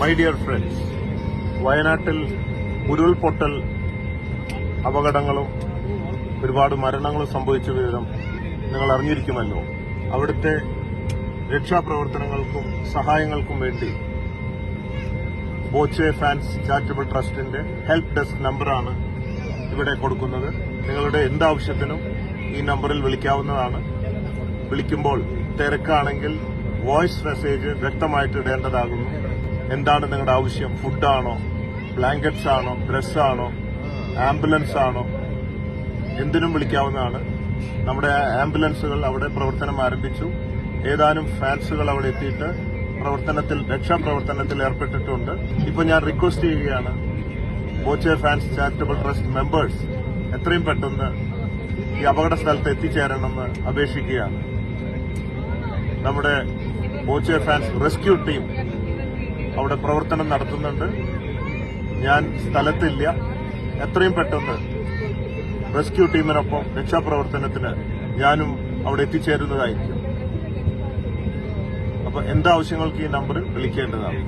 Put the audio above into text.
My dear friends, വയനാട്ടിൽ ഉരുൾപൊട്ടൽ അപകടങ്ങളും ഒരുപാട് മരണങ്ങളും സംഭവിച്ച വിവരം നിങ്ങൾ അറിഞ്ഞിരിക്കുമല്ലോ. അവിടുത്തെ രക്ഷാപ്രവർത്തനങ്ങൾക്കും സഹായങ്ങൾക്കും വേണ്ടി ബോച്ചെ ഫാൻസ് ചാരിറ്റബിൾ ട്രസ്റ്റിന്റെ ഹെൽപ്പ് ഡെസ്ക് നമ്പറാണ് ഇവിടെ കൊടുക്കുന്നത്. നിങ്ങളുടെ എന്താവശ്യത്തിനും ഈ നമ്പറിൽ വിളിക്കാവുന്നതാണ്. വിളിക്കുമ്പോൾ തിരക്കാണെങ്കിൽ വോയിസ് മെസ്സേജ് വ്യക്തമായിട്ട് ഇടേണ്ടതാകുന്നു. എന്താണ് നിങ്ങളുടെ ആവശ്യം? ഫുഡാണോ, ബ്ലാങ്കറ്റ്സ് ആണോ, ഡ്രസ്സാണോ, ആംബുലൻസ് ആണോ? എന്തിനും വിളിക്കാവുന്നതാണ്. നമ്മുടെ ആംബുലൻസുകൾ അവിടെ പ്രവർത്തനം ആരംഭിച്ചു. ഏതാനും ഫാൻസുകൾ അവിടെ എത്തിയിട്ട് രക്ഷാപ്രവർത്തനത്തിൽ ഏർപ്പെട്ടിട്ടുണ്ട്. ഇപ്പോൾ ഞാൻ റിക്വസ്റ്റ് ചെയ്യുകയാണ്, Boche fans charitable trust members എത്രയും പെട്ടെന്ന് ഈ അപകട സ്ഥലത്ത് എത്തിച്ചേരണമെന്ന് അപേക്ഷിക്കുകയാണ്. നമ്മുടെ ബോച്ചെ ഫാൻസ് റെസ്ക്യൂ ടീം അവിടെ പ്രവർത്തനം നടത്തുന്നുണ്ട്. ഞാൻ സ്ഥലത്തില്ല. എത്രയും പെട്ടെന്ന് റെസ്ക്യൂ ടീമിനൊപ്പം രക്ഷാപ്രവർത്തനത്തിന് ഞാനും അവിടെ എത്തിച്ചേരുന്നതായിരിക്കും. അപ്പോൾ എന്താവശ്യങ്ങൾക്ക് ഈ നമ്പറിൽ വിളിക്കേണ്ടതാണ്.